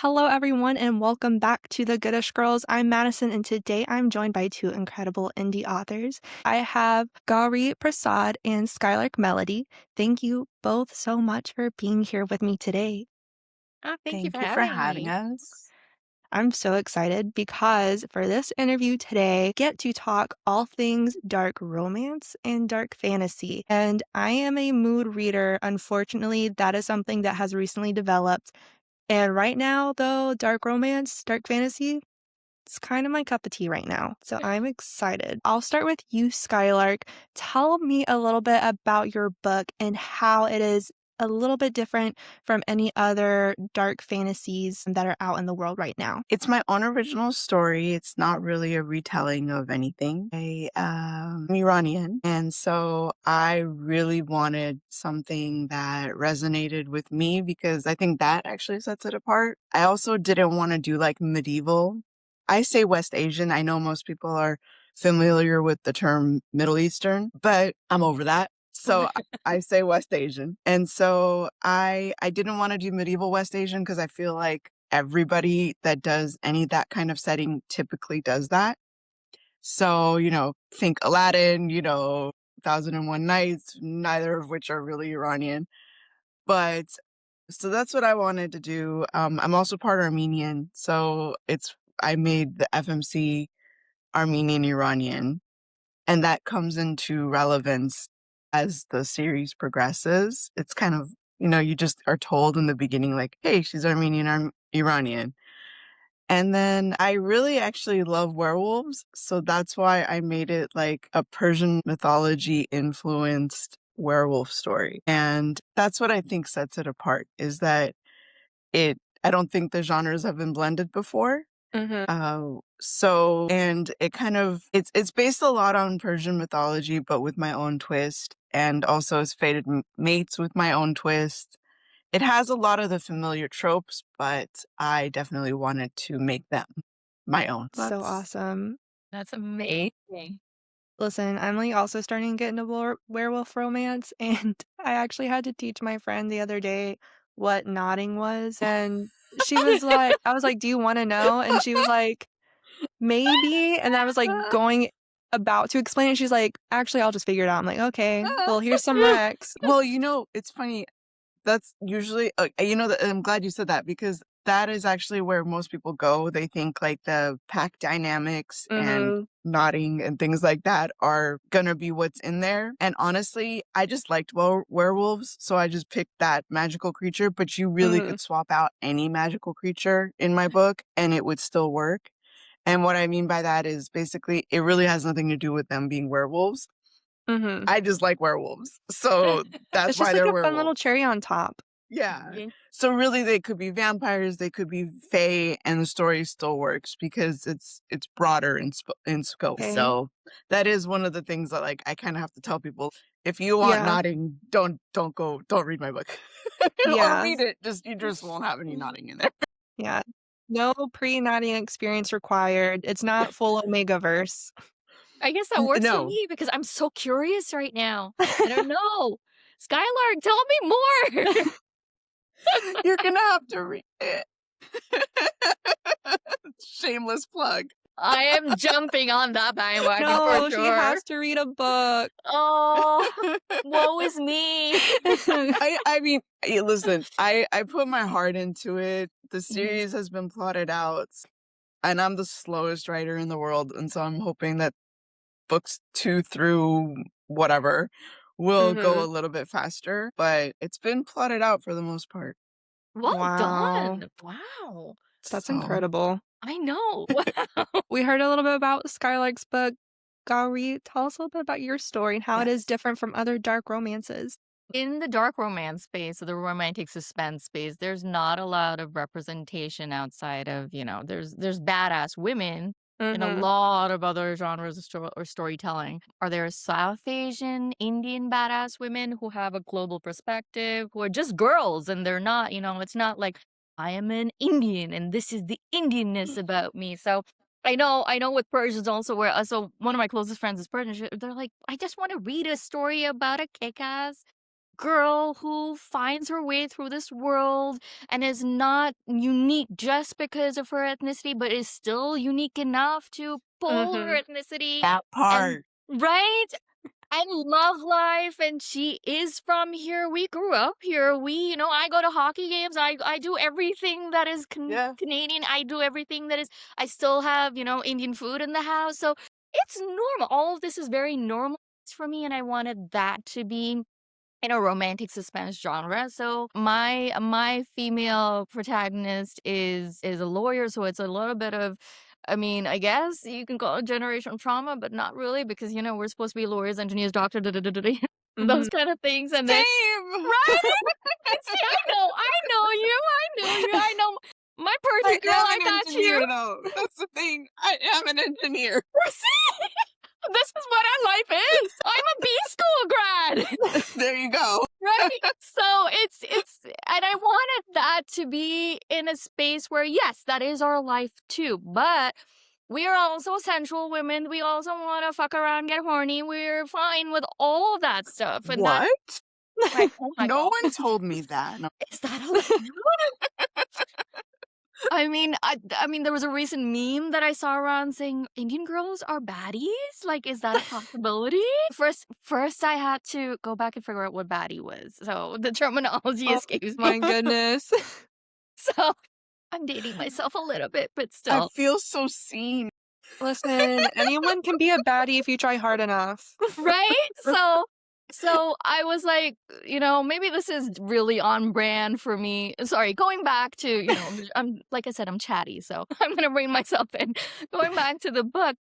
Hello, everyone, and welcome back to the Goodish Girls. I'm Madison, and today I'm joined by two incredible indie authors. I have Gauri, Prasad, and Skylark Melody. Thank you both so much for being here with me today. Oh, thank you for Thank you for having having me. us. I'm so excited because for this interview today, get to talk all things dark romance and dark fantasy. And I am a mood reader. Unfortunately, that is something that has recently developed. And right now, though, dark romance, dark fantasy, it's kind of my cup of tea right now. So I'm excited. I'll start with you, Skylark. Tell me a little bit about your book and how it is a little bit different from any other dark fantasies that are out in the world right now. It's my own original story. It's not really a retelling of anything. I'm Iranian, and so I really wanted something that resonated with me because I think that actually sets it apart. I also didn't want to do like medieval. I say West Asian. I know most people are familiar with the term Middle Eastern, but I'm over that. So I say West Asian. And so I didn't want to do medieval West Asian because I feel like everybody that does any that kind of setting typically does that. So, think Aladdin, Thousand and One Nights, neither of which are really Iranian. But so that's what I wanted to do. I'm also part Armenian. So I made the FMC Armenian Iranian. And that comes into relevance as the series progresses. It's kind of, you just are told in the beginning, like, hey, she's Armenian, Iranian. And then I really actually love werewolves. So that's why I made it like a Persian mythology influenced werewolf story. And that's what I think sets it apart is that I don't think the genres have been blended before. And it kind of, it's based a lot on Persian mythology, but with my own twist, and also as fated mates with my own twist. It has a lot of the familiar tropes, but I definitely wanted to make them my own. So awesome. That's amazing. Listen, I'm like also starting to get into werewolf romance, and I actually had to teach my friend the other day what nodding was. And she was like, I was like, do you want to know? And she was like, maybe. And I was like going about to explain it. She's like, actually, I'll just figure it out. I'm like, okay, well, here's some Rex. Well, it's funny. That's usually, I'm glad you said that because that is actually where most people go. They think like the pack dynamics and nodding and things like that are gonna be what's in there. And honestly, I just liked werewolves, so I just picked that magical creature, but you really could swap out any magical creature in my book and it would still work. And what I mean by that is basically it really has nothing to do with them being werewolves. I just like werewolves. So that's It's just why like they're a fun little werewolves. cherry on top. Yeah. Yeah. So really they could be vampires, they could be fae, and the story still works because it's broader in scope. Okay. So that is one of the things that like I kind of have to tell people, if you want Yeah. nodding, don't read my book. Or Yeah. read it, you just won't have any nodding in there. Yeah. No pre-nodding experience required. It's not full Omegaverse. I guess that works for No. me because I'm so curious right now. I don't know. Skylark, tell me more. You're gonna have to read it. Shameless plug. I am jumping on that bandwagon No, for she sure. has to read a book. Oh, woe is me. I mean, listen, I put my heart into it. The series has been plotted out, and I'm the slowest writer in the world, and so I'm hoping that books 2 through whatever will go a little bit faster, but it's been plotted out for the most part. Well Wow. done. Wow. That's So incredible. I know. Wow. We heard a little bit about Skylark's book. Gauri, tell us a little bit about your story and how it is yes. different from other dark romances. In the dark romance space, or the romantic suspense space, there's not a lot of representation outside of, there's badass women in a lot of other genres of or storytelling. Are there South Asian, Indian badass women who have a global perspective, who are just girls and they're not, it's not like I am an Indian and this is the Indianness about me. So I know with Persians also where so one of my closest friends is Persian. They're like, I just want to read a story about a kick-ass girl who finds her way through this world and is not unique just because of her ethnicity, but is still unique enough to pull her ethnicity That and part. right? And love life, and she is from here. We grew up here. I go to hockey games. I do everything that is Yeah. Canadian. I do everything that is. I still have Indian food in the house, so it's normal. All of this is very normal for me, and I wanted that to be in a romantic suspense genre. So my female protagonist is a lawyer, so it's a little bit of, I mean, I guess you can call it generational trauma, but not really because we're supposed to be lawyers, engineers, doctor, those kind of things, and then Same. right. See, I know my I Percy girl. am I an got you. engineer, though. That's the thing. I am an engineer. See, this is what our life is. I'm a B school grad. There you go. Right? So it's and I wanted that to be in a space where yes, that is our life too, but we are also sensual women. We also want to fuck around, get horny. We're fine with all of that stuff. And that What? like, oh my No god. one told me that. No. Is that allowed? I mean, there was a recent meme that I saw around saying Indian girls are baddies. Like, is that a possibility? First, I had to go back and figure out what baddie was. So the terminology Oh escapes my me. goodness. So I'm dating myself a little bit, but I still, feel so seen. Listen, anyone can be a baddie if you try hard enough. right? So I was like, maybe this is really on brand for me. Sorry, going back to, I'm like I said, I'm chatty, so I'm gonna bring myself in. Going back to the book,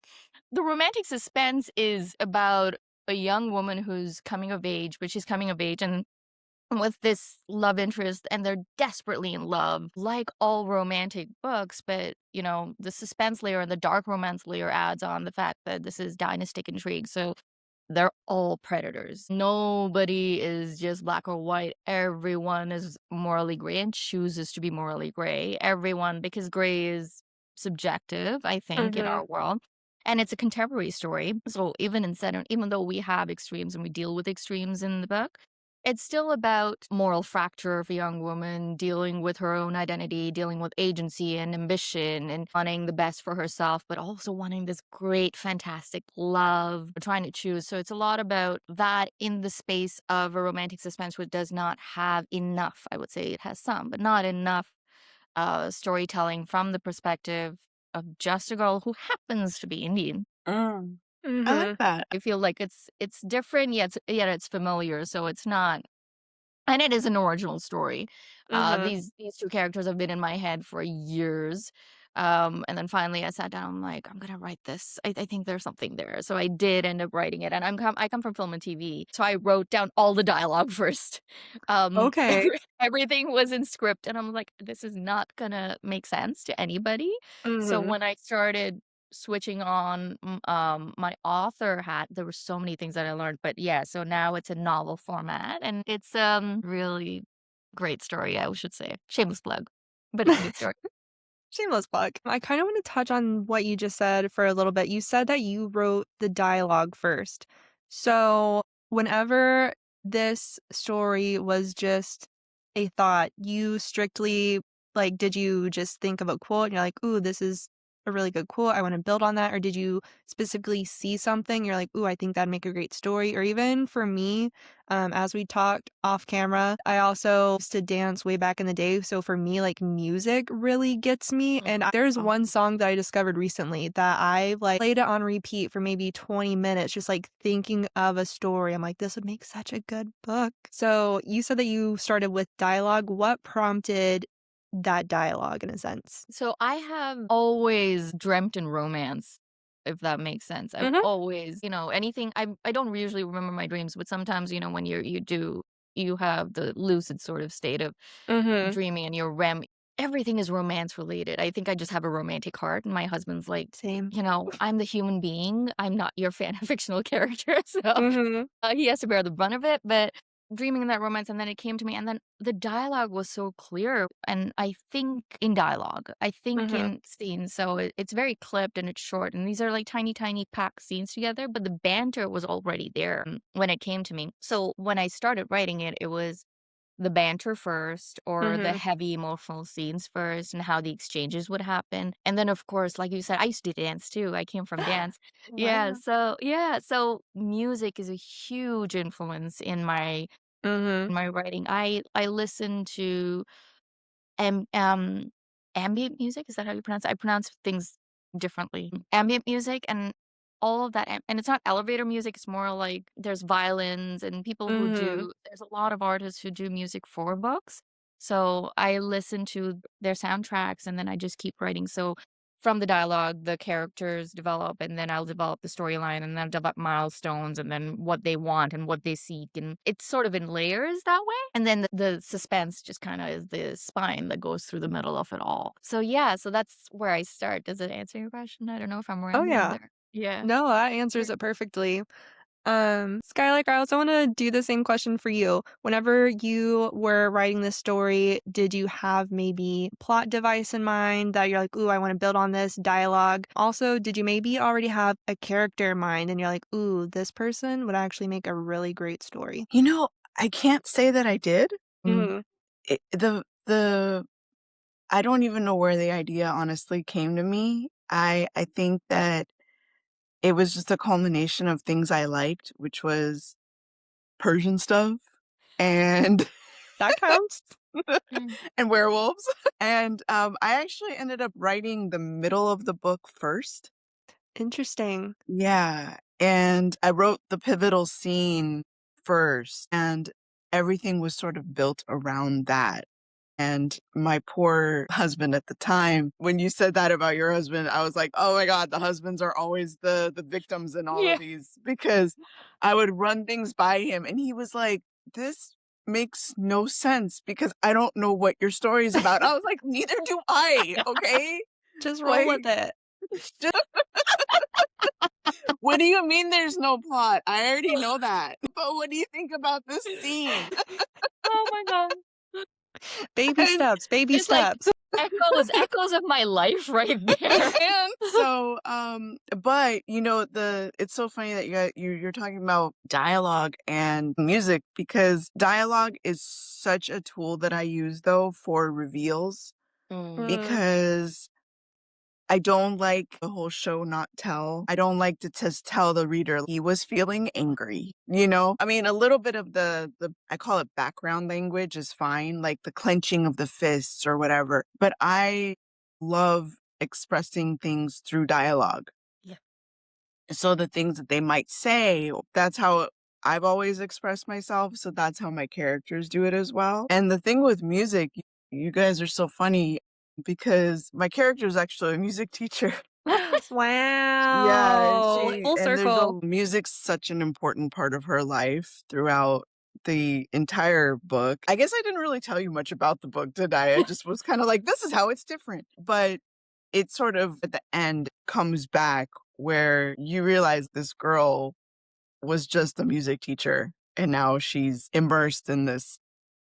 the romantic suspense is about a young woman who's coming of age, but she's coming of age and with this love interest, and they're desperately in love, like all romantic books. But the suspense layer and the dark romance layer adds on the fact that this is dynastic intrigue. So they're all predators. Nobody is just black or white. Everyone is morally gray and chooses to be morally gray. Everyone, because gray is subjective, I think, in our world. And it's a contemporary story. So even though we have extremes and we deal with extremes in the book, it's still about moral fracture of a young woman dealing with her own identity, dealing with agency and ambition and wanting the best for herself, but also wanting this great, fantastic love, trying to choose. So it's a lot about that in the space of a romantic suspense, which does not have enough. I would say it has some, but not enough storytelling from the perspective of just a girl who happens to be Indian. Mm. I like that. I feel like it's different, yet it's familiar, so it's not, and it is an original story. These two characters have been in my head for years. And then finally I sat down, I'm like, I'm gonna write this. I think there's something there. So I did end up writing it. And I come from film and TV. So I wrote down all the dialogue first. Okay. Everything was in script, and I'm like, this is not gonna make sense to anybody. So when I started switching on my author hat, there were so many things that I learned. But yeah, so now it's a novel format, and it's really great story, I should say. Shameless plug, but it's a good story. Shameless plug. I kind of want to touch on what you just said for a little bit. You said that you wrote the dialogue first. So, whenever this story was just a thought, you strictly, like, did you just think of a quote and you're like, ooh, this is a really good quote. I want to build on that. Or did you specifically see something? You're like, ooh, I think that'd make a great story. Or even for me, as we talked off camera, I also used to dance way back in the day. So for me, like music really gets me. And there's Oh. one song that I discovered recently that I like played it on repeat for maybe 20 minutes, just like thinking of a story. I'm like, this would make such a good book. So you said that you started with dialogue. What prompted that dialogue in a sense? So I have always dreamt in romance, if that makes sense. I've always, anything. I don't usually remember my dreams, but sometimes, when you have the lucid sort of state of Mm-hmm. dreaming and your REM. Everything is romance related. I think I just have a romantic heart, and my husband's like, Same. I'm the human being. I'm not your fan fictional character, so Mm-hmm. he has to bear the brunt of it. But dreaming that romance, and then it came to me, and then the dialogue was so clear, and I think in dialogue, I think Mhm. in scenes, so it's very clipped and it's short, and these are like tiny, tiny packed scenes together, but the banter was already there when it came to me. So when I started writing it, it was the banter first or the Mhm. heavy emotional scenes first and how the exchanges would happen. And then of course, like you said, I used to dance too. I came from dance. Wow. Yeah, so music is a huge influence Mhm. in my writing. I listen to Am ambient music, is that how you pronounce it? I pronounce things differently. Ambient music and all of that, and it's not elevator music, it's more like there's violins and people who Mhm. do there's a lot of artists who do music for books. So I listen to their soundtracks and then I just keep writing. So from the dialogue, the characters develop, and then I'll develop the storyline, and then I'll develop milestones, and then what they want and what they seek, and it's sort of in layers that way. And then the suspense just kind of is the spine that goes through the middle of it all. So yeah, so that's where I start. Does it answer your question? I don't know if I'm Oh, rambling yeah. there. Yeah. No, that answers it perfectly. Skylark, I also wanna do the same question for you. Whenever you were writing this story, did you have maybe plot device in mind that you're like, "Ooh, I wanna build on this dialogue?" Also, did you maybe already have a character in mind and you're like, "Ooh, this person would actually make a really great story?" You know, I can't say that I did. Mm, Mhm. the I don't even know where the idea honestly came to me. I think that it was just a culmination of things I liked, which was Persian stuff and That counts. Mm. and werewolves. And, I actually ended up writing the middle of the book first. Interesting. Yeah, and I wrote the pivotal scene first, and everything was sort of built around that. And my poor husband at the time, when you said that about your husband, I was like, "Oh my god, the husbands are always the victims in all of Yeah. these," because I would run things by him, and he was like, "This makes no sense because I don't know what your story is about." I was like, "Neither do I, okay? Just roll Like, with it. what do you mean there's no plot? I already know that. But what do you think about this scene?" Oh my god. Baby And steps, baby It's like steps. echoes of my life right there. and so, but you know, it's so funny that you're talking about dialogue and music because dialogue is such a tool that I use though for reveals Mm. Mm, because I don't like the whole show not tell. I don't like to just tell the reader he was feeling angry, you know? I mean, a little bit of the I call it background language is fine, like the clenching of the fists or whatever. But I love expressing things through dialogue. Yeah. So the things that they might say, that's how I've always expressed myself. So that's how my characters do it as well. And the thing with music, you guys are so funny because my character is actually a music teacher. Yeah, wow. Full and there's circle. music's such an important part of her life throughout the entire book. I guess I didn't really tell you much about the book, did I? I just was kind of like, this is how it's different. But it sort of at the end comes back where you realize this girl was just a music teacher and now she's immersed in this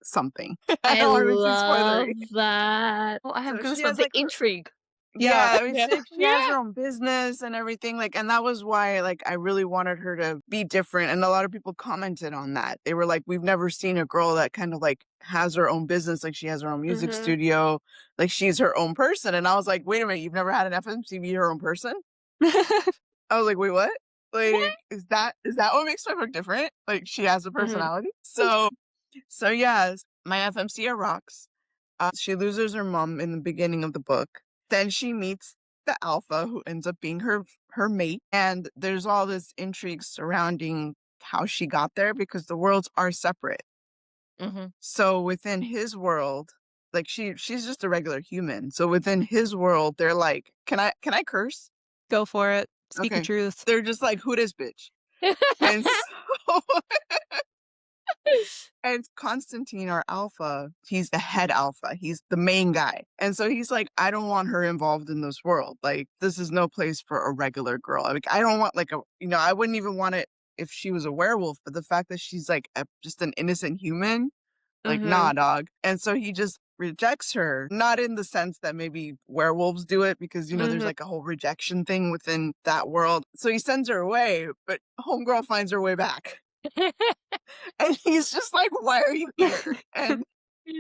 something. I I don't want to be too love spoilery. that. Oh, I have So she goosebumps. has The like her intrigue. yeah, Yeah. I mean, Yeah. she has her own business and everything, like, and that was why, like, I really wanted her to be different, and a lot of people commented on that. They were like, "We've never seen a girl that kind of, like, has her own business, like, she has her own music Mhm. studio, like, she's her own person," and I was like, "Wait a minute, you've never had an FMC be her own person?" I was like, "Wait, what? What? Like, is that what makes my book different? Like, she has a Mhm. personality?" So, yes, my FMC rocks. She loses her mom in the beginning of the book. Then she meets the alpha who ends up being her mate. And there's all this intrigue surrounding how she got there because the worlds are separate. Mhm. So within his world, like she's just a regular human. So within his world, they're like, can I curse? Go for it. Speak your Okay. truth. They're just like, who this bitch? And so And Constantine, our alpha, he's the head alpha. He's the main guy. And so he's like, I don't want her involved in this world. Like, this is no place for a regular girl. Like, I don't want like I wouldn't even want it if she was a werewolf, but the fact that she's like just an innocent human, like, Mhm. nah, dog. And so he just rejects her, not in the sense that maybe werewolves do it, because, there's Mhm. like a whole rejection thing within that world. So he sends her away, but homegirl finds her way back. And he's just like, why are you here? And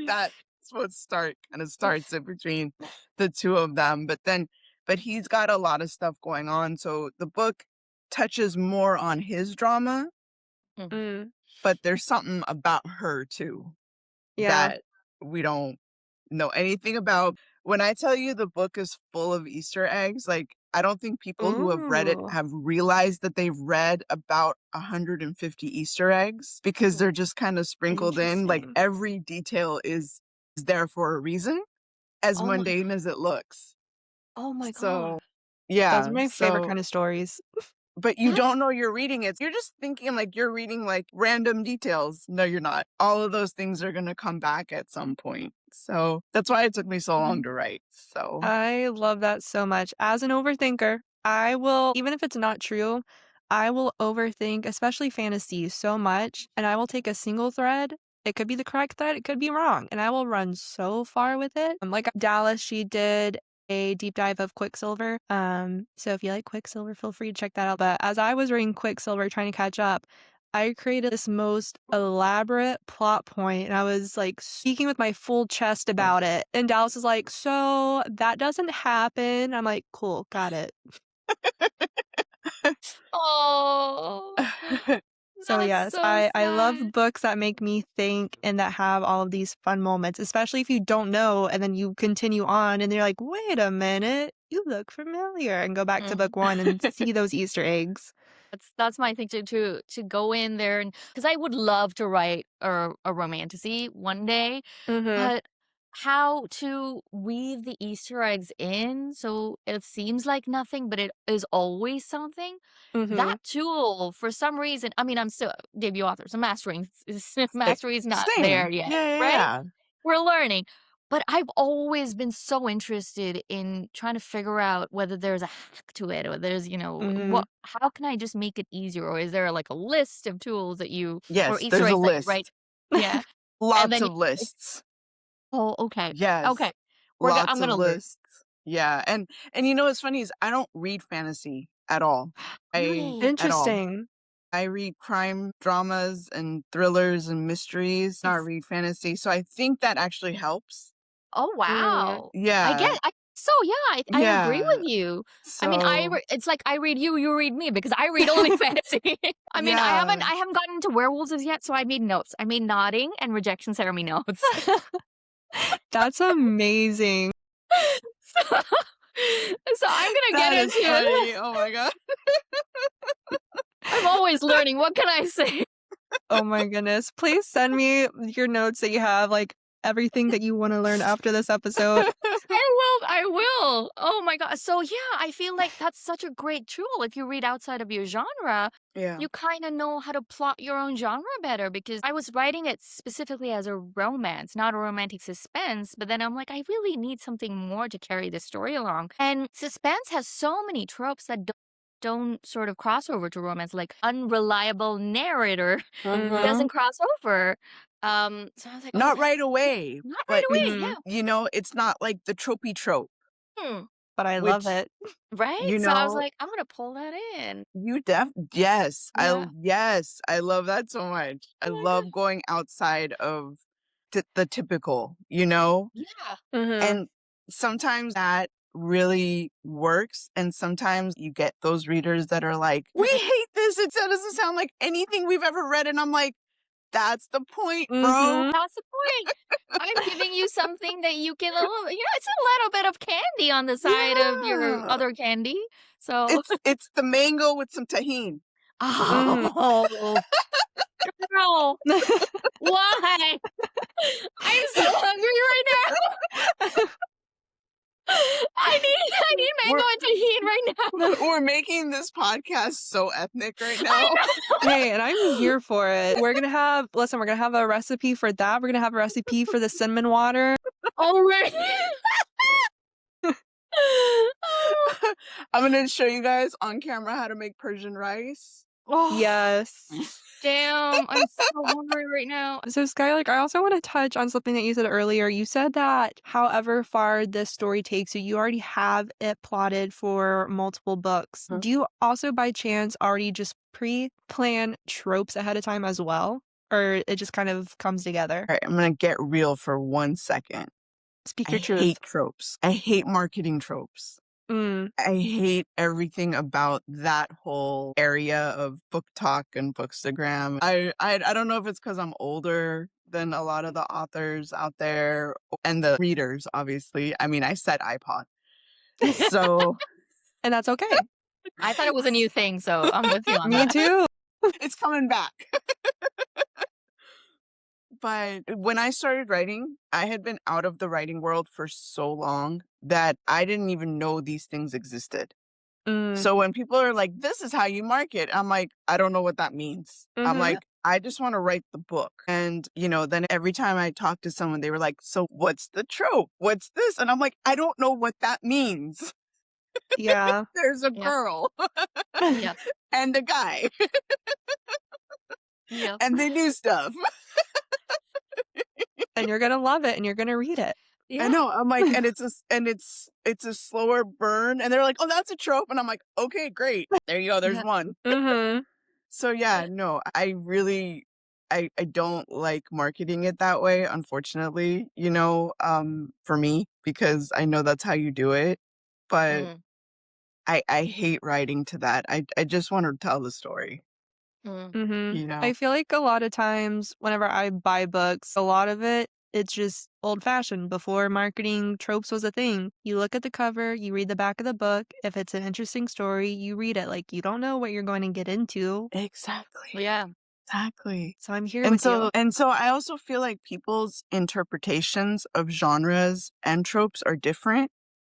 that's what starts it between the two of them. But he's got a lot of stuff going on. So the book touches more on his drama, Mm. but there's something about her too Yeah. that we don't know anything about. When I tell you the book is full of Easter eggs, like, I don't think people who have read it Ooh. have realized that they've read about 150 Easter eggs, because they're just kind of sprinkled in. Like, Interesting. every detail is there for a reason, as Oh my mundane as it looks. oh my god. So, Those are yeah. my favorite So, kind of stories. but you That's don't know you're reading it. You're just thinking like you're reading like random details. No, you're not. All of those things are going to come back at some point. So that's why it took me so long to write. So, I love that so much. As an overthinker, I will, even if it's not true, I will overthink, especially fantasy, so much. And I will take a single thread. It could be the correct thread, it could be wrong. And I will run so far with it. Like Dallas, she did a deep dive of Quicksilver. So if you like Quicksilver, feel free to check that out. But as I was reading Quicksilver, trying to catch up, I created this most elaborate plot point, and I was like speaking with my full chest about it. And Dallas is like, "So that doesn't happen." I'm like, "Cool, got it." oh, So that's yes, so I love sad. books that make me think and that have all of these fun moments, especially if you don't know and then you continue on and you're like, "Wait a minute, you look familiar," and go back to Mhm. book 1 and see those Easter eggs. That's my thing to go in there, and because I would love to write a romantasy one day, Mhm. but how to weave the Easter eggs in so it seems like nothing, but it is always something. That Mhm. tool, for some reason, I mean, I'm still debut author, so sa- mastery is not there same. yet, Yeah, yeah, right? yeah. We're learning. But I've always been so interested in trying to figure out whether there's a hack to it or there's, Mhm. what how can I just make it easier? Or is there like a list of tools that you or Yes, Easter there's a eggs that you write? list. Yeah. And Lots then you of lists. oh, okay. Yes. Okay. We're go Lots I'm of gonna learn. lists. Yeah. And what's funny is I don't read fantasy at all. I Really? at all. Interesting. I read crime dramas and thrillers and mysteries, not read fantasy. So I think that actually helps. Oh, Mm. wow. Yeah. I so, yeah, I agree Yeah. with you. I mean, So, it's like I read you, you read me because I read only fantasy. I mean, yeah. I haven't gotten to werewolves as yet, so I made notes. I made nodding and rejection ceremony notes. That's amazing. So so I'm gonna get That is into it. funny. Oh my god. I'm always learning, what can I say? Oh my goodness. Please send me your notes that you have, like, everything that you wanna learn after this episode. I will. Oh my god. So yeah, I feel like that's such a great tool. If you read outside of your genre, Yeah. you kind of know how to plot your own genre better because I was writing it specifically as a romance, not a romantic suspense, but then I'm like I really need something more to carry the story along. And suspense has so many tropes that don't sort of cross over to romance, like unreliable narrator Mhm. doesn't cross over. So I was like, oh, Not right away, not right but away. Mhm. Yeah. it's not like the tropey trope, Hmm. But I love which, it. Right? So I was like, I'm gonna pull that in. yes, Yeah. I love that so much. I Oh my love gosh. going outside of the typical. Yeah. Mhm. And sometimes that really works. And sometimes you get those readers that are like, we Mm-mm. hate this. It doesn't sound like anything we've ever read. And I'm like, that's the point, bro. Mhm. That's the point. I'm giving you something that you can, it's a little bit of candy on the side of your Yeah. other candy. So, It's the mango with some tahini. Mhm. oh, no. Why? I'm so hungry right now. I need mango We're and tahini right now. we're making this podcast so ethnic right I now. know. Hey, and I'm here for it. We're gonna have a recipe for that. We're gonna have a recipe for the cinnamon water. Oh, right. Oh. I'm gonna show you guys on camera how to make Persian rice. Oh, Yes. damn. I'm so hungry right now. So, Skylark, I also want to touch on something that you said earlier. You said that however far this story takes you, you already have it plotted for multiple books. Mhm. Do you also, by chance, already just pre-plan tropes ahead of time as well? Or it just kind of comes together? All right, I'm gonna get real for 1 second. Speak I your truth. hate tropes. I hate marketing tropes. Mm, I hate everything about that whole area of book talk and bookstagram. I don't know if it's because I'm older than a lot of the authors out there and the readers, obviously. I mean, I said iPod. So and that's okay. I thought it was a new thing, so I'm with you on Me that. too. it's coming back. But when I started writing, I had been out of the writing world for so long that I didn't even know these things existed. Mm, So when people are like, this is how you market, I'm like, I don't know what that means. I'm mm-hmm. like, I just want to write the book. And, then every time I talked to someone, they were like, so what's the trope? What's this? And I'm like, I don't know what that means. Yeah. There's a Yep. girl Yep. and a guy Yep. and they do stuff. And you're going to love it and you're going to read it. I Yeah. know. I'm like, and it's a slower burn. And they're like, oh, that's a trope. And I'm like, okay, great. There you go. There's Yeah. one. Mm-hmm. So yeah, no, I don't like marketing it that way, unfortunately, for me, because I know that's how you do it. But Mm, I hate writing to that. I just want to tell the story, mm. Mhm. you know? I feel like a lot of times whenever I buy books, a lot of it, it's just old-fashioned before marketing tropes was a thing. You look at the cover, you read the back of the book. If it's an interesting story, you read it. Like, you don't know what you're going to get into. Exactly. Yeah. Exactly. So I'm here And with you. so and so I also feel like people's interpretations of genres and tropes are different.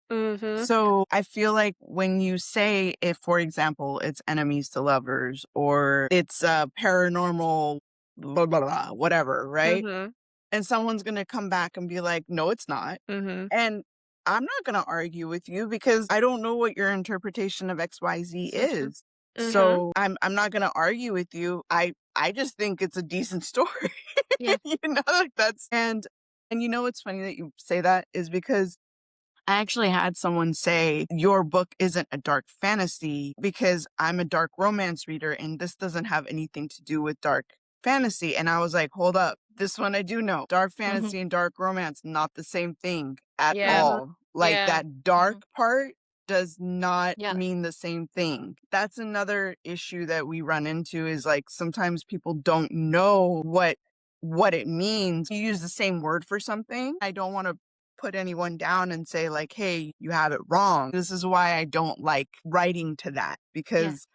Mhm. So I feel like when you say if, for example, it's enemies to lovers or it's paranormal, blah, blah, blah, whatever, right? Mhm. And someone's going to come back and be like, no, it's not. Mhm. And I'm not going to argue with you because I don't know what your interpretation of XYZ So true. is. Mhm. So I'm not going to argue with you. I just think it's a decent story. Yeah. Like and what's funny that you say that is because I actually had someone say, your book isn't a dark fantasy because I'm a dark romance reader and this doesn't have anything to do with dark fantasy. And I was like, hold up. This one I do know. Dark Mhm. fantasy and dark romance, not the same thing at Yeah. Mhm. all. Like Yeah. that dark Mhm. part does not Yeah. mean the same thing. That's another issue that we run into is like sometimes people don't know what it means. You use the same word for something. I don't want to put anyone down and say like, hey, you have it wrong. This is why I don't like writing to that Yeah. because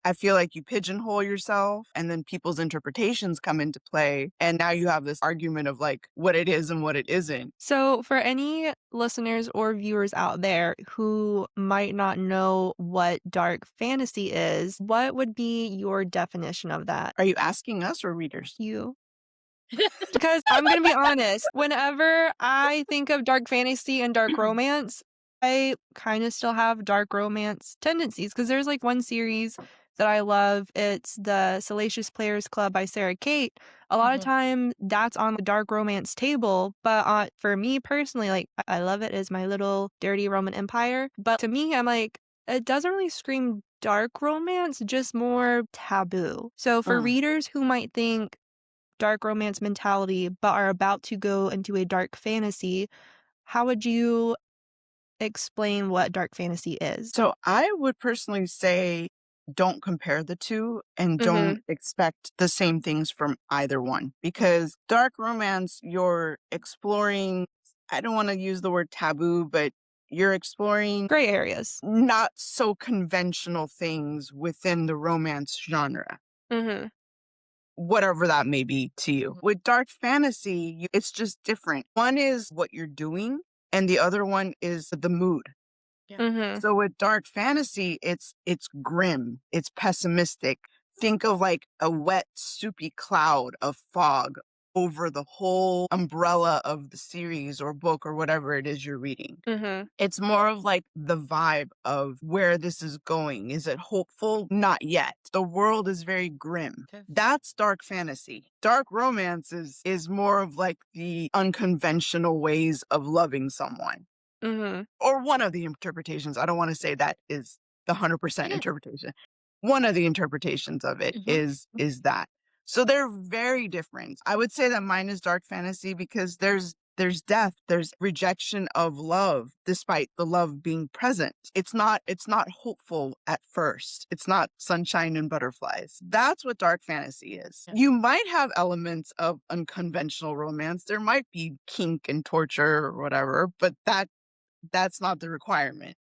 I feel like you pigeonhole yourself and then people's interpretations come into play. And now you have this argument of like what it is and what it isn't. So, for any listeners or viewers out there who might not know what dark fantasy is, what would be your definition of that? Are you asking us or readers? You? Because I'm gonna be honest, whenever I think of dark fantasy and dark romance, I kind of still have dark romance tendencies. Because there's like one series that I love. It's the Salacious Players Club by Sarah Kate. A lot of Mhm. time that's on the dark romance table, but for me personally, like I love it as my little dirty Roman Empire. But to me, I'm like, it doesn't really scream dark romance, just more taboo. So for Mm. readers who might think dark romance mentality, but are about to go into a dark fantasy, how would you explain what dark fantasy is? So I would personally say don't compare the two and don't Mhm. expect the same things from either one because dark romance, you're exploring, I don't want to use the word taboo, but you're exploring Gray areas. not so conventional things within the romance genre, Mhm. whatever that may be to you. Mhm. With dark fantasy, it's just different. One is what you're doing, and the other one is the mood. Yeah. Mhm. So with dark fantasy, it's grim, it's pessimistic. Think of like a wet, soupy cloud of fog over the whole umbrella of the series or book or whatever it is you're reading. It's more of like the vibe of where this is going. Is it hopeful? Not yet. The world is very grim. Okay. That's dark fantasy. Dark romance is more of like the unconventional ways of loving someone. Or one of the interpretations. I don't want to say that is the 100% Yeah. interpretation. One of the interpretations of it is that. So they're very different. I would say that mine is dark fantasy because there's death, there's rejection of love despite the love being present. It's not hopeful at first. It's not sunshine and butterflies. That's what dark fantasy is. Yeah. You might have elements of unconventional romance. There might be kink and torture or whatever, but that's not the requirement.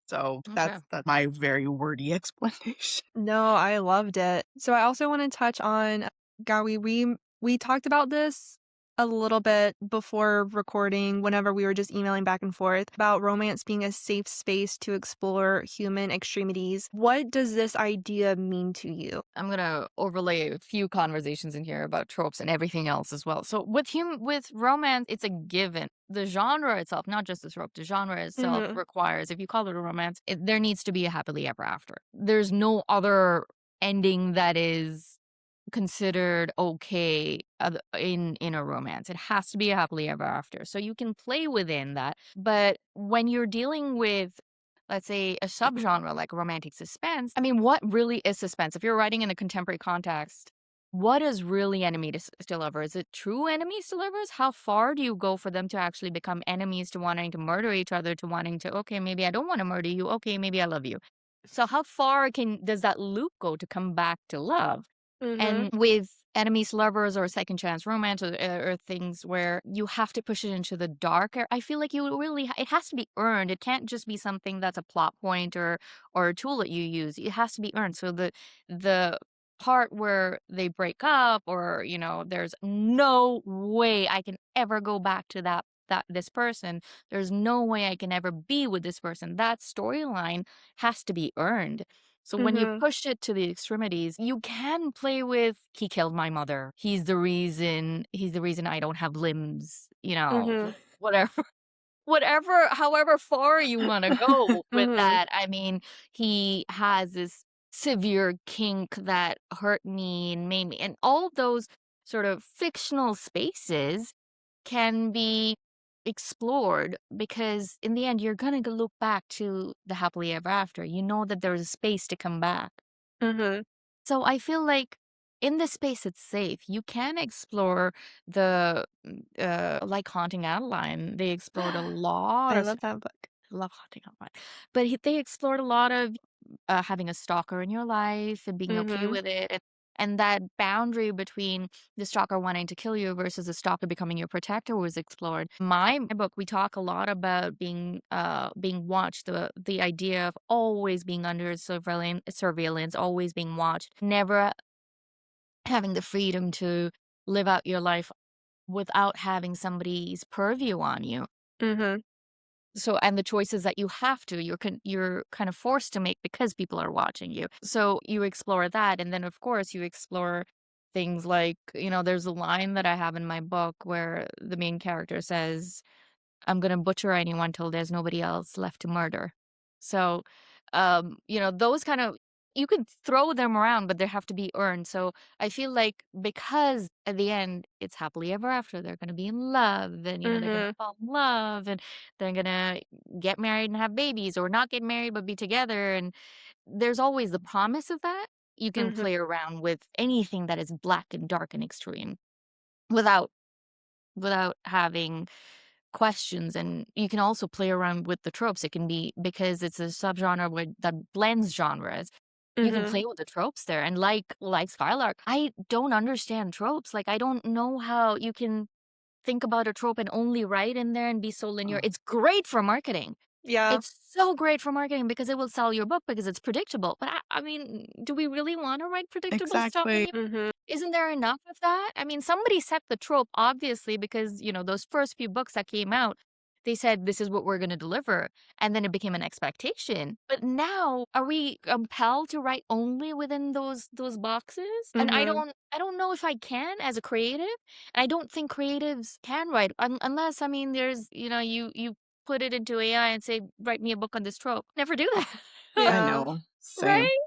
So Okay. that's my very wordy explanation. No, I loved it. So I also want to touch on Gauri. We talked about this a little bit before recording, whenever we were just emailing back and forth about romance being a safe space to explore human extremities. What does this idea mean to you? I'm gonna overlay a few conversations in here about tropes and everything else as well. So with romance, it's a given. The genre itself, not just the trope, the genre itself requires, if you call it a romance, there needs to be a happily ever after. There's no other ending that is considered okay in a romance. It has to be a happily ever after. So you can play within that. But when you're dealing with, let's say, a subgenre like romantic suspense, I mean, what really is suspense? If you're writing in a contemporary context, what is really to lover? Is it true enemies to lovers? How far do you go for them to actually become enemies, to wanting to murder each other, to wanting to, okay, maybe I don't want to murder you. Okay, maybe I love you. So how far does that loop go to come back to love? And with enemies to lovers or second chance romance or things where you have to push it into the darker, I feel like you really it has to be earned. It can't just be something that's a plot point or a tool that you use. It has to be earned. So the part where they break up, or there's no way I can ever go back to this person. There's no way I can ever be with this person. That storyline has to be earned. So when you push it to the extremities, you can play with, he killed my mother. He's the reason I don't have limbs, whatever. Whatever, however far you want to go with that. I mean, he has this severe kink that hurt me and made me, and all those sort of fictional spaces can be explored, because in the end you're gonna look back to the happily ever after. You know that there's a space to come back. So I feel like in this space it's safe. You can explore the like Haunting Adeline. They explored a lot I of love that book. love Haunting Adeline, but they explored a lot of having a stalker in your life and being okay with it, and that boundary between the stalker wanting to kill you versus the stalker becoming your protector was explored. My book, we talk a lot about being watched, the idea of always being under surveillance, always being watched, never having the freedom to live out your life without having somebody's purview on you. So, and the choices that you have to, you're kind of forced to make because people are watching you. So you explore that, and then of course you explore things like, there's a line that I have in my book where the main character says, I'm gonna butcher anyone till there's nobody else left to murder. So, those kind of, you could throw them around, but they have to be earned. So I feel like because at the end it's happily ever after, they're gonna be in love, and they're gonna fall in love, and they're gonna get married and have babies, or not get married but be together. And there's always the promise of that. You can play around with anything that is black and dark and extreme without having questions. And you can also play around with the tropes. It can be, because it's a subgenre that blends genres. You can play with the tropes there. And like Skylark, I don't understand tropes. Like, I don't know how you can think about a trope and only write in there and be so linear. It's great for marketing. Yeah. It's so great for marketing because it will sell your book because it's predictable. But I mean, do we really want to write predictable stuff Exactly. anymore? Isn't there enough of that? I mean, somebody set the trope, obviously, because, those first few books that came out, they said, this is what we're going to deliver. And then it became an expectation. But now, are we compelled to write only within those boxes? And Mhm. I don't know if I can as a creative. And I don't think creatives can write unless, I mean, there's, you put it into AI and say, write me a book on this trope. Never do that. I Yeah. know. Same. Right?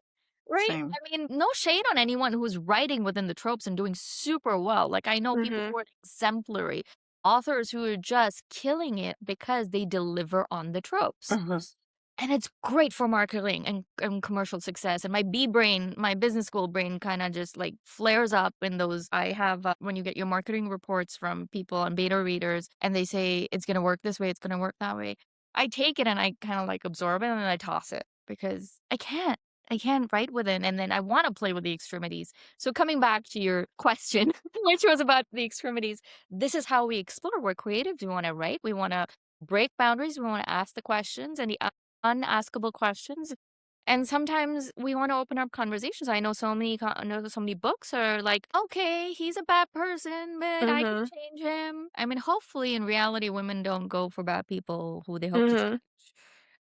Right? Same. I mean, no shade on anyone who's writing within the tropes and doing super well. Like, I know people Mhm. who are exemplary, authors who are just killing it because they deliver on the tropes. Mhm. And it's great for marketing and commercial success. And my B brain, my business school brain kind of just like flares up in those. I have, when you get your marketing reports from people and beta readers and they say it's going to work this way, it's going to work that way. I take it and I kind of like absorb it and then I toss it because I can't. I can't write with it. And then I want to play with the extremities. So coming back to your question, which was about the extremities, this is how we explore. We're creative. We want to write. We want to break boundaries. We want to ask the questions and the unaskable questions. And sometimes we want to open up conversations. I know I know so many books are like, okay, he's a bad person, but I can Mhm. change him. I mean, hopefully in reality, women don't go for bad people who they hope to change.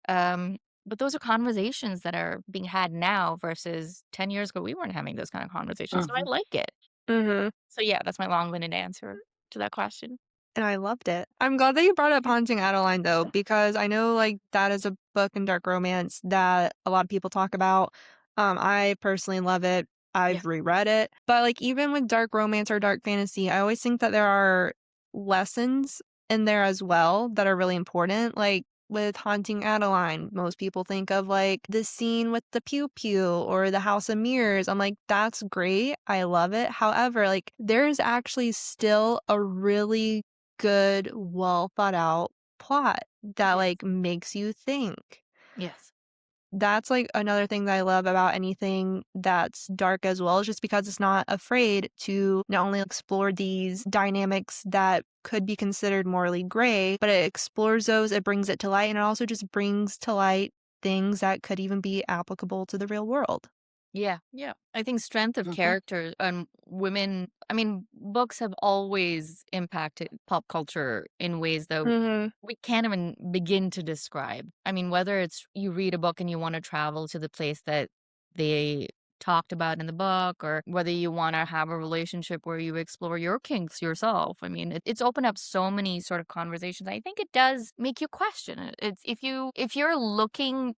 Mhm. Um, but those are conversations that are being had now versus 10 years ago. We weren't having those kind of conversations. So I Mhm. like it. Mhm. So yeah, that's my long-winded answer to that question. And I loved it. I'm glad that you brought up Haunting Adeline, though, because I know, like, that is a book in dark romance that a lot of people talk about. I personally love it. Yeah. I've reread it. But, like, even with dark romance or dark fantasy, I always think that there are lessons in there as well that are really important. Like, with Haunting Adeline, most people think of, like, the scene with the pew pew or the House of Mirrors. I'm like, that's great. I love it. However, like, there's actually still a really good, well thought out plot that, Yes. like, makes you think. Yes. That's, like, another thing that I love about anything that's dark as well, is just because it's not afraid to not only explore these dynamics that could be considered morally gray, but it explores those, it brings it to light, and it also just brings to light things that could even be applicable to the real world. Yeah, yeah. I think strength of Mhm. character and women, I mean, books have always impacted pop culture in ways that Mhm. we can't even begin to describe. I mean, whether it's you read a book and you want to travel to the place that they talked about in the book, or whether you want to have a relationship where you explore your kinks yourself. I mean, it's opened up so many sort of conversations. I think it does make you question it. It's if you're looking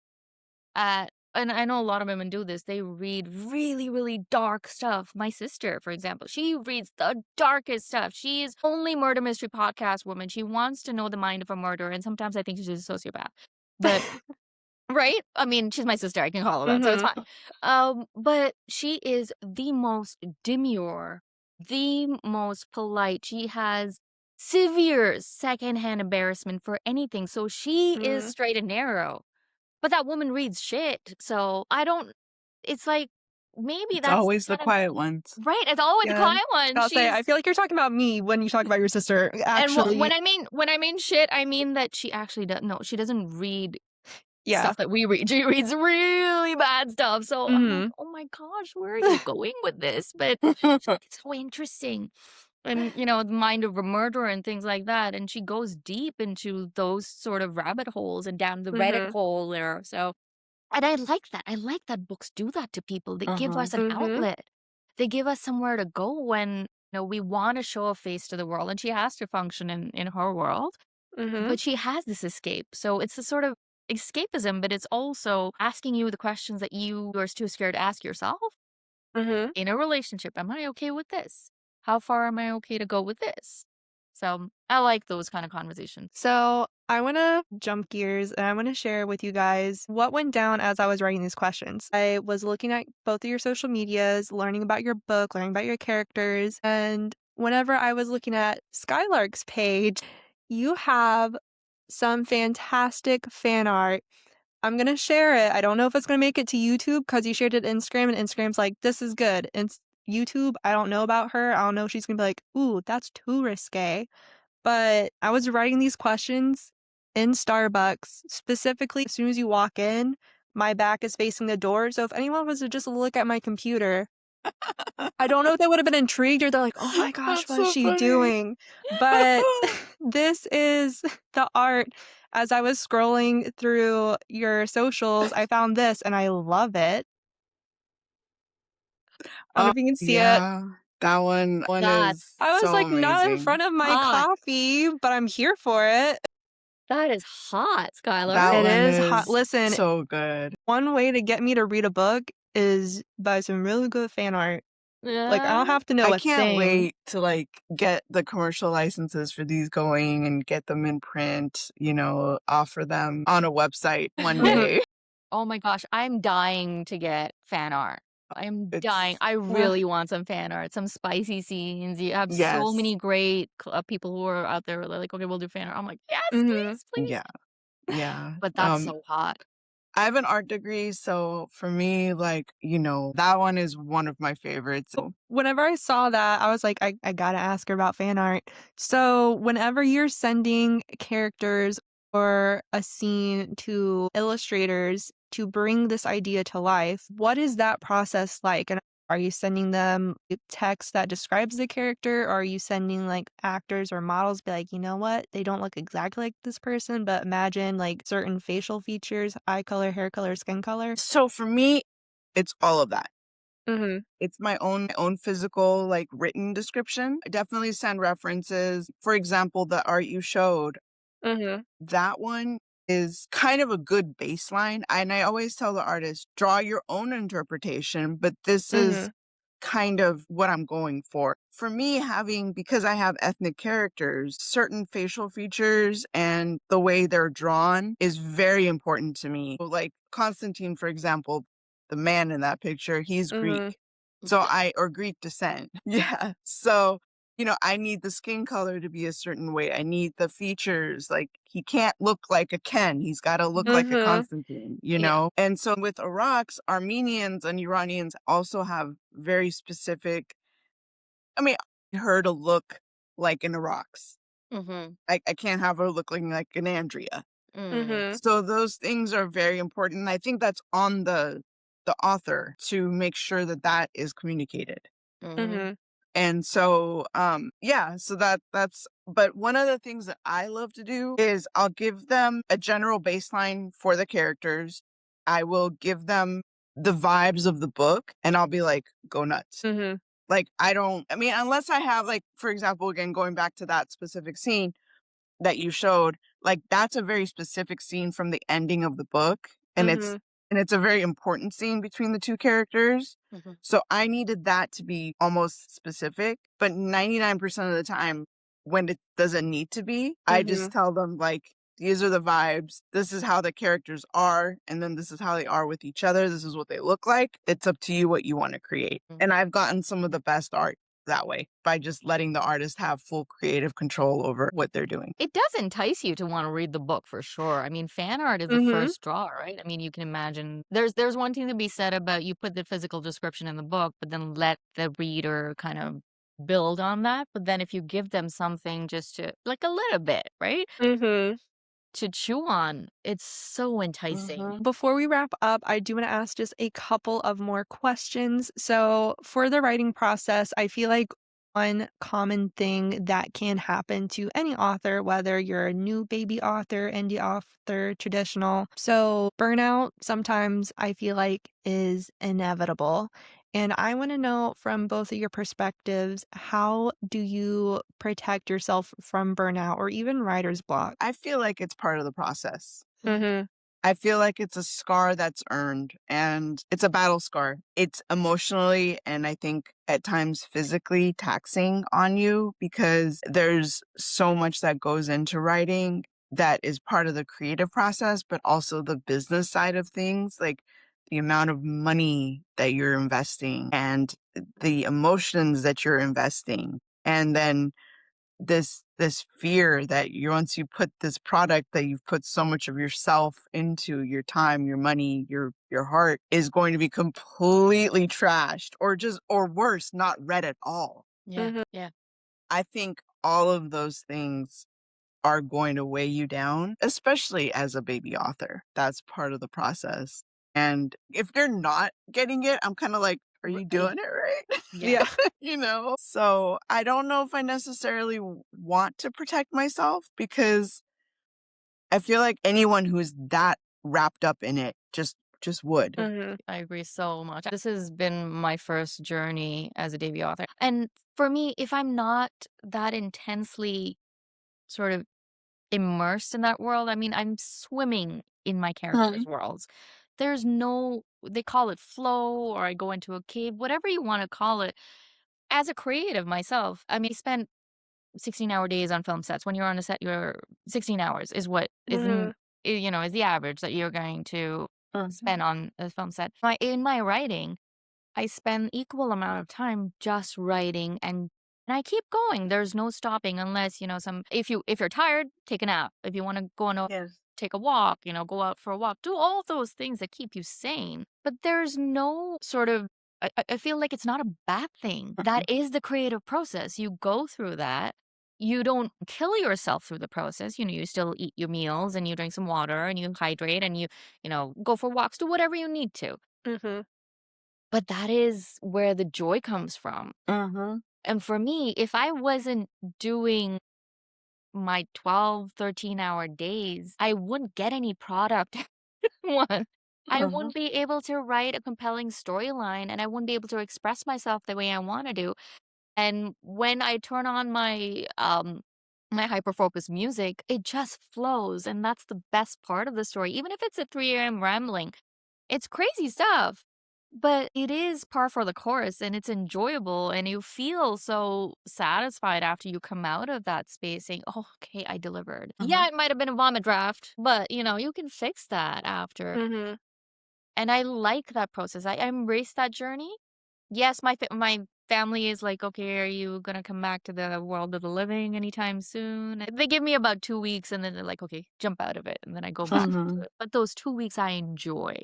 and I know a lot of women do this, they read really, really dark stuff. My sister, for example, she reads the darkest stuff. She is only murder mystery podcast woman. She wants to know the mind of a murderer, and sometimes I think she's a sociopath. But right? I mean, she's my sister. I can call her that, so it's Mhm. fine. But she is the most demure, the most polite. She has severe secondhand embarrassment for anything. So she is Mhm. straight and narrow. But that woman reads shit, so I don't it's like, maybe It's that's always the kind of quiet ones. right, it's always the Yeah. quiet one, I'll say, I she's feel like you're talking about me when you talk about your sister, and actually. when I mean shit, I mean that she actually does no, she doesn't read Yeah. stuff that we read, she reads really bad stuff, so I'm like, Mhm. "Oh my gosh, where are you going with this?" But she's like, "It's so interesting." And, the mind of a murderer and things like that, and she goes deep into those sort of rabbit holes and down the Reddit Mhm. hole there, so and I like that. I like that books do that to people. They give Mhm. us an Mhm. outlet. They give us somewhere to go when, we want to show a face to the world. And she has to function in her world, Mhm. but she has this escape. So it's a sort of escapism, but it's also asking you the questions that you are too scared to ask yourself Mhm. in a relationship. Am I okay with this? How far am I okay to go with this? So I like those kind of conversations. So I want to jump gears and I want to share with you guys what went down as I was writing these questions. I was looking at both of your social medias, learning about your book, learning about your characters, and whenever I was looking at Skylark's page, you have some fantastic fan art. I'm gonna share it. I don't know if it's gonna make it to YouTube because you shared it to Instagram, and Instagram's like, this is good. And YouTube, I don't know about her. I don't know if she's gonna be like, ooh, that's too risque. But I was writing these questions in Starbucks, specifically as soon as you walk in, my back is facing the door. So if anyone was to just look at my computer, I don't know if they would have been intrigued or they're like, "Oh my gosh, That's what is so she funny. doing?" But this is the art. As I was scrolling through your socials, I found this and I love it. I don't know Oh, if you can see it. yeah. That one is That's I was so like, not in amazing. front of my hot. coffee, but I'm here for it. That is hot, That Skylark. It one is hot. is Listen, so good. one way to get me to read a book is by some really good fan art. Like, I don't Yeah. have to know I a can't thing. wait to, like, get the commercial licenses for these going and get them in print, offer them on a website one Mhm. day. Oh my gosh, I'm dying to get fan art. I'm dying. It's I Ugh. really want some fan art, some spicy scenes. You have so yes. many great people who are out there. They're like, okay, we'll do fan art. I'm like, yes, Mhm. please, please. Yeah, yeah. But that's so hot. I have an art degree, so for me, like, that one is one of my favorites. So Whenever I saw that, I was like, I gotta ask her about fan art. So, whenever you're sending characters or a scene to illustrators to bring this idea to life, what is that process like? And are you sending them text that describes the character? Or are you sending like actors or models be like, you know what? They don't look exactly like this person, but imagine like certain facial features, eye color, hair color, skin color? so for me, it's all of that. Mhm. It's my own physical, like, written description. I definitely send references. For example, the art you showed, Mhm. that one is kind of a good baseline. And I always tell the artist, draw your own interpretation, but this is Mhm. kind of what I'm going for. For me, because I have ethnic characters, certain facial features and the way they're drawn is very important to me. So, like Constantine, for example, the man in that picture, he's Mhm. Greek. Or Greek descent. Yeah. So, I need the skin color to be a certain way. I need the features. Like, he can't look like a Ken. He's got to look like a Mhm. Constantine, Yeah. And so with Iraq's, Armenians and Iranians also have very specific, I mean, her to look like an Iraq's. Mm-hmm. I can't have her looking like an Andrea. Mm. Mhm. So those things are very important. And I think that's on the author to make sure that that is communicated. Mm-hmm. Mhm. And so, yeah, so that's but one of the things that I love to do is I'll give them a general baseline for the characters. I will give them the vibes of the book and I'll be like, go nuts. Mhm. Like, I mean, unless I have, like, for example, again, going back to that specific scene that you showed, like, that's a very specific scene from the ending of the book, and it's Mhm. a very important scene between the 2 characters. Mm-hmm. So I needed that to be almost specific, but 99% of the time when it doesn't need to be, I just Mhm. tell them, like, "These are the vibes. This is how the characters are, and then this is how they are with each other. This is what they look like. It's up to you what you wanna create." And I've gotten some of the best art that way, by just letting the artist have full creative control over what they're doing. It does entice you to want to read the book for sure. I mean, fan art is the Mhm. first draw, right? I mean, you can imagine there's one thing to be said about you put the physical description in the book, but then let the reader kind of build on that. But then if you give them something just to like a little bit, right? Mhm. To chew on, it's so enticing. Before we wrap up, I do want to ask just a couple of more questions. So, for the writing process, I feel like one common thing that can happen to any author, whether you're a new baby author, indie author, traditional. So, burnout sometimes I feel like is inevitable. And I want to know from both of your perspectives, how do you protect yourself from burnout or even writer's block? I feel like it's part of the process. Mhm. Mhm. I feel like it's a scar that's earned and it's a battle scar. It's emotionally and I think at times physically taxing on you because there's so much that goes into writing that is part of the creative process, but also the business side of things, like the amount of money that you're investing and the emotions that you're investing. And then this fear that once you put this product that you've put so much of yourself into, your time, your money, your heart, is going to be completely trashed or worse, not read at all. Yeah. Mhm. Yeah. I think all of those things are going to weigh you down, especially as a baby author. That's part of the process. And if they're not getting it, I'm kind of like, are you Right. doing it right? Yeah. Yeah. So I don't know if I necessarily want to protect myself because I feel like anyone who's that wrapped up in it just would. Mhm. I agree so much. This has been my first journey as a debut author. And for me, if I'm not that intensely sort of immersed in that world, I mean, I'm swimming in my characters' Mhm. worlds. There's no, they call it flow, or I go into a cave, whatever you want to call it. As a creative myself, I mean, I spent 16-hour days on film sets. When you're on a set, you're 16 hours is what Mhm. is the average that you're going to Mhm. spend on a film set. In my writing, I spend equal amount of time just writing, and I keep going. There's no stopping unless, some if you're tired, take a nap. If you want to go on a Yes. take a walk, go out for a walk. Do all those things that keep you sane. But there's no sort of I feel like it's not a bad thing. That Mhm. is the creative process. You go through that. You don't kill yourself through the process. You still eat your meals and you drink some water and you hydrate and you go for walks, do whatever you need to. Mhm. But that is where the joy comes from. Mhm. And for me, if I wasn't doing my 12, 13-hour days, I wouldn't get any product. One, I Mhm. wouldn't be able to write a compelling storyline and I wouldn't be able to express myself the way I want to do. And when I turn on my hyper focused music, it just flows. And that's the best part of the story. Even if it's a 3 a.m. rambling, it's crazy stuff, but it is par for the course and it's enjoyable. And you feel so satisfied after you come out of that space saying, oh, okay, I delivered. Yeah, Mhm. it might have been a vomit draft, but you can fix that after. Mhm. And I like that process. I embrace that journey. Yes, my family is like, "Okay, are you gonna come back to the world of the living anytime soon?" They give me about 2 weeks, and then they're like, "Okay, jump out of it," and then I go back into Mhm. it. But those 2 weeks I enjoy.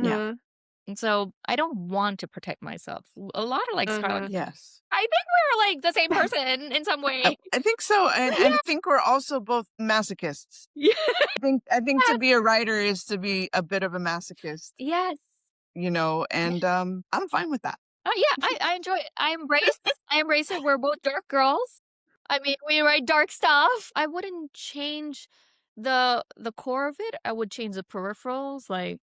Yeah. Mhm. And so I don't want to protect myself. A lot of like Scarlett, Mhm. Yes. I think we're like the same person in some I way. I think so, and I Yeah. think we're also both masochists. Yeah. I think to be a writer is to be a bit of a masochist, Yes. Yeah. and I'm fine with that. Oh, yeah, I enjoy it. I embrace it. We're both dark girls. I mean, we write dark stuff. I wouldn't change the core of it. I would change the peripherals, like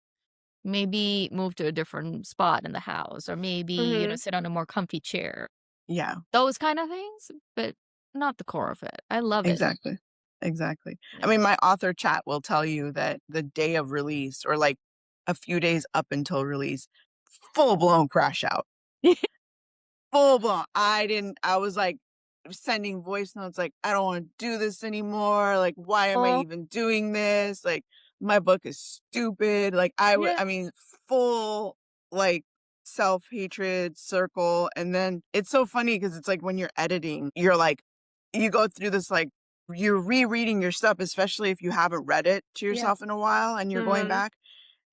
maybe move to a different spot in the house or maybe, Mhm. sit on a more comfy chair. Yeah, Those kind of things, but not the core of it. I love it. exactly. Exactly. I Yeah. mean, my author chat will tell you that the day of release or like a few days up until release, full blown crash out. Full blown. I was like sending voice notes like, I don't want to do this anymore. Like, why am I Oh, even doing this? Like, my book is stupid. Like, Yeah. I mean, full like self hatred circle. And then it's so funny because it's like when you're editing, you're like, you go through this like, you're rereading your stuff, especially if you haven't read it to Yeah. yourself in a while and you're going mhm. back.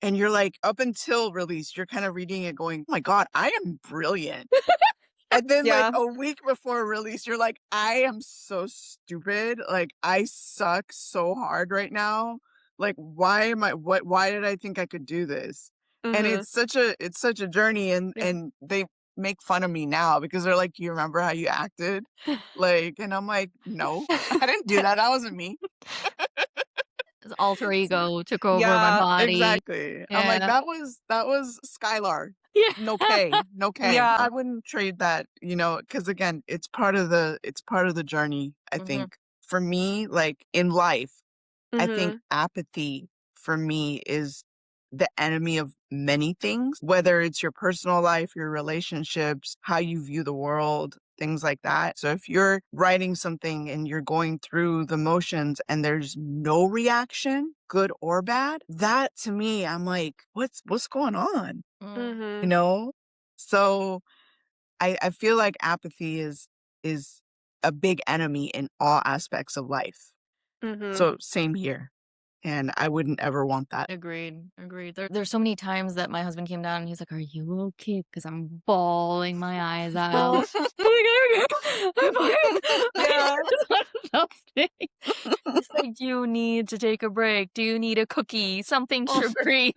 And you're like, up until release, you're kind of reading it going, oh my God, I am brilliant. And then, like, Yeah. a week before release, you're like, "I am so stupid, like, I suck so hard right now. Like, why did I think I could do this?" And Mhm. it's such a journey, Yeah. and they make fun of me now because they're like, "Do you remember how you acted?" Like, and I'm like, "No, I didn't do that, that wasn't me." This alter ego took over my Yeah. body. Exactly. I'm like, Yeah. that was Skylark. Yeah. No K, no K. Yeah. I wouldn't trade that, because again, it's part of the journey, I Mhm. think. For me, like in life, I think Mhm. apathy for me is the enemy of many things, whether it's your personal life, your relationships, how you view the world, things like that. So if you're writing something and you're going through the motions and there's no reaction, good or bad, that to me, I'm like, what's going on? Mm. You Mhm. know? So I feel like apathy is a big enemy in all aspects of life. Mhm. So same here. And I wouldn't ever want that. Agreed, agreed. There's so many times that my husband came down and he's like, "Are you okay?" Because I'm bawling my eyes out. Oh, I'm like, "I'm fine. I'm fine." yeah. It's one of those things. He's like, "You you need to take a break? Do you need a cookie? Something sugary?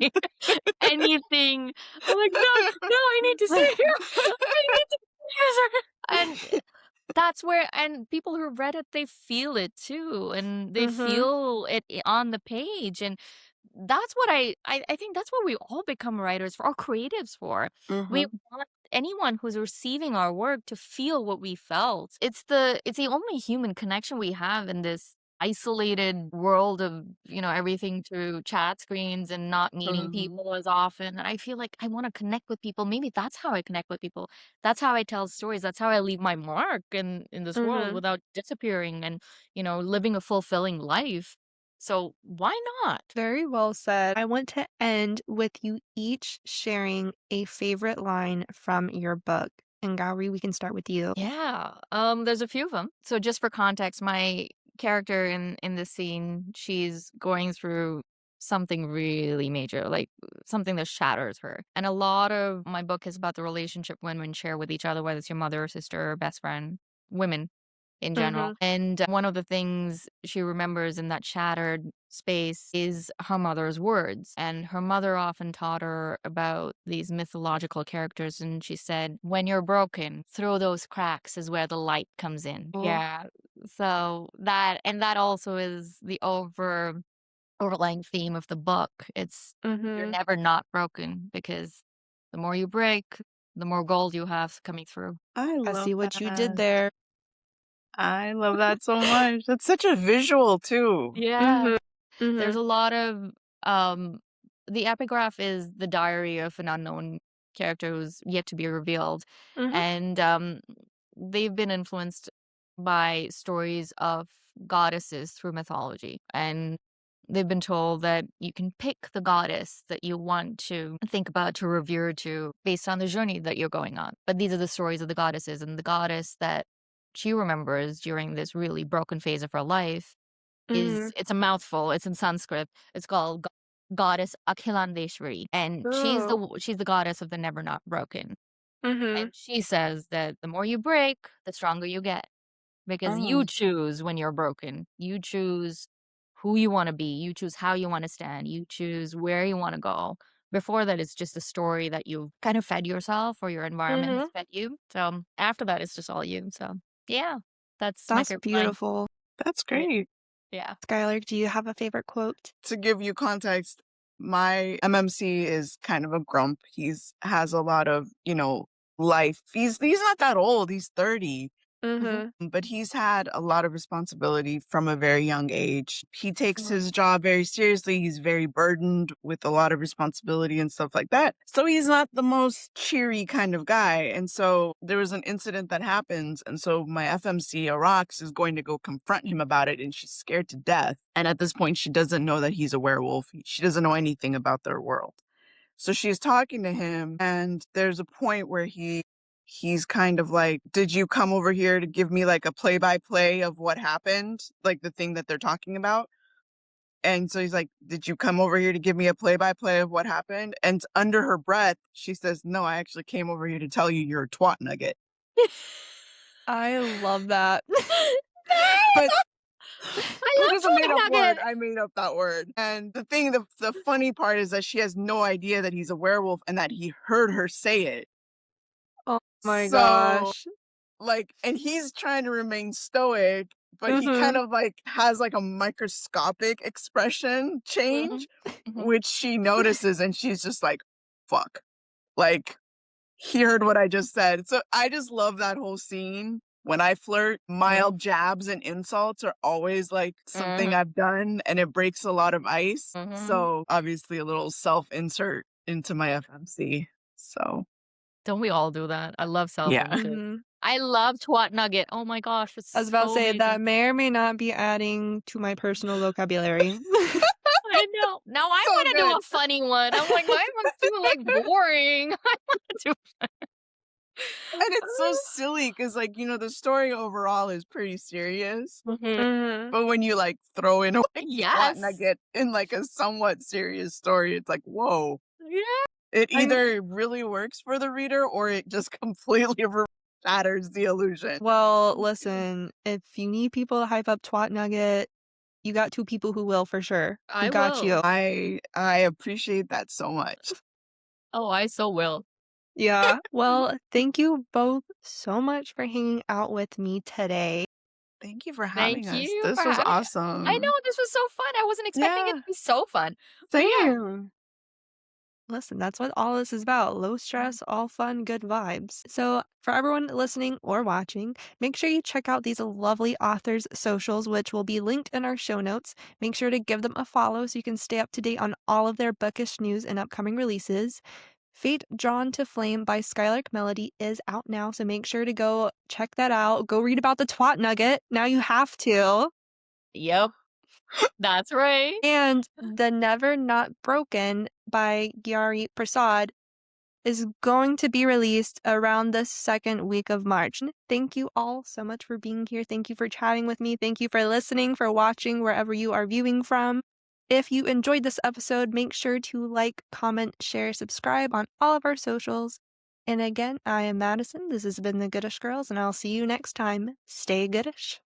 Anything? I'm like, no, I need to stay here. I need to and that's where and people who read it, they feel it too, and they Mhm. feel it on the page, and that's what I think that's what we all become writers for, or creatives for. We Mhm. want anyone who's receiving our work to feel what we felt. It's the only human connection we have in this isolated world of, everything through chat screens and not meeting Mhm. people as often. And I feel like I want to connect with people. Maybe that's how I connect with people. That's how I tell stories. That's how I leave my mark in this world Mhm. without disappearing and, living a fulfilling life. So why not? Very well said. I want to end with you each sharing a favorite line from your book. And Gauri, we can start with you. Yeah, there's a few of them. So just for context, my character in this scene, she's going through something really major, like something that shatters her. And a lot of my book is about the relationship women share with each other, whether it's your mother or sister or best friend, women in general. Mhm. And one of the things she remembers in that shattered space is her mother's words. And her mother often taught her about these mythological characters. And she said, when you're broken, through those cracks is where the light comes in. Oh. Yeah. So that also is the overlying theme of the book. It's you're Mhm. never not broken because the more you break, the more gold you have coming through. I I love see what you did that. there. I love that so much. That's such a visual too. Yeah. Mhm. There's Mhm. a lot of um the epigraph is the diary of an unknown character who's yet to be revealed. Mhm. And they've been influenced by stories of goddesses through mythology. And they've been told that you can pick the goddess that you want to think about, to revere, to based on the journey that you're going on. But these are the stories of the goddesses, and the goddess that she remembers during this really broken phase of her life Mhm. it's a mouthful. It's in Sanskrit. It's called goddess Akhilandeshwari, and Oh. she's the goddess of the never not broken. Mhm. And she says that the more you break, the stronger you get because you Oh, choose when you're broken. You choose who you want to be. You choose how you want to stand. You choose where you want to go. Before that, it's just a story that you've kind of fed yourself or your environment has Mhm. fed you. So after that, it's just all you. So yeah, that's my That's favorite line. beautiful. that's Yeah. great. Yeah. Skylark, do you have a favorite quote? To give you context, my MMC is kind of a grump. He's has a lot of, life. He's not that old. He's 30. Mhm. But he's had a lot of responsibility from a very young age. He takes Mhm. his job very seriously. He's very burdened with a lot of responsibility and stuff like that. So he's not the most cheery kind of guy. And so there was an incident that happens. And so my FMC, Arax, is going to go confront him about it. And she's scared to death. And at this point, she doesn't know that he's a werewolf. She doesn't know anything about their world. So she's talking to him, and there's a point where he's kind of like, "Did you come over here to give me like a play-by-play of what happened? Like the thing that they're talking about?" And so he's like, "Did you come over here to give me a play-by-play of what happened?" And under her breath, she says, "No, I actually came over here to tell you you're a twat nugget." I love that. But I it love is a Twin made-up word. Nugget. I made up that word. And the funny part is that she has no idea that he's a werewolf and that he heard her say it. Oh my So gosh. like, and he's trying to remain stoic, but he kind Mhm. of like has like a microscopic expression Mhm. change, Mhm. which she notices and she's just like, fuck. Like, he heard what I just said. So I just love that whole scene. When I flirt, Mhm. mild jabs and insults are always like something Mhm. I've done and it breaks a lot of ice. Mhm. So obviously a little self insert into my FMC. So Don't we all do that? I love yeah. self-insert. Mhm. I love Twat Nugget. Oh my gosh, I was it's about to so say that amazing. may or may not be adding to my personal vocabulary. I know. Now I So wanna do good. a funny one. I'm like, mine was too, like, boring. I wanna do And it's so silly because, like, the story overall is pretty serious. Mhm. Mhm. But when you like throw in a like twat Yes. nugget in like a somewhat serious story, it's like, whoa. Yeah. It I'm either really works for the reader or it just completely shatters the illusion. well, listen, if you need people to hype up Twat Nugget, You got 2 people who will for sure. We I got will. you. I appreciate that so much. Oh, I so will. Yeah. Well, thank you both so much for hanging out with me today. Thank you for having Thank us. you for This was having I know, awesome. this was so fun. I wasn't expecting it Yeah, to be so fun. But yeah. same. Listen, that's what all this is about. Low stress, all fun, good vibes. So, for everyone listening or watching, make sure you check out these lovely authors' socials, which will be linked in our show notes. Make sure to give them a follow so you can stay up to date on all of their bookish news and upcoming releases. Fate Drawn to Flame by Skylark Melody is out now, so make sure to go check that out. Go read about the twat nugget. Now you have to. Yep. That's right. And The Never Not Broken by Gauri Prasad is going to be released around the second week of March. And thank you all so much for being here. Thank you for chatting with me. Thank you for listening, for watching wherever you are viewing from. If you enjoyed this episode, make sure to like, comment, share, subscribe on all of our socials. And again, I am Madison. This has been the Goodish Girls, and I'll see you next time. Stay goodish.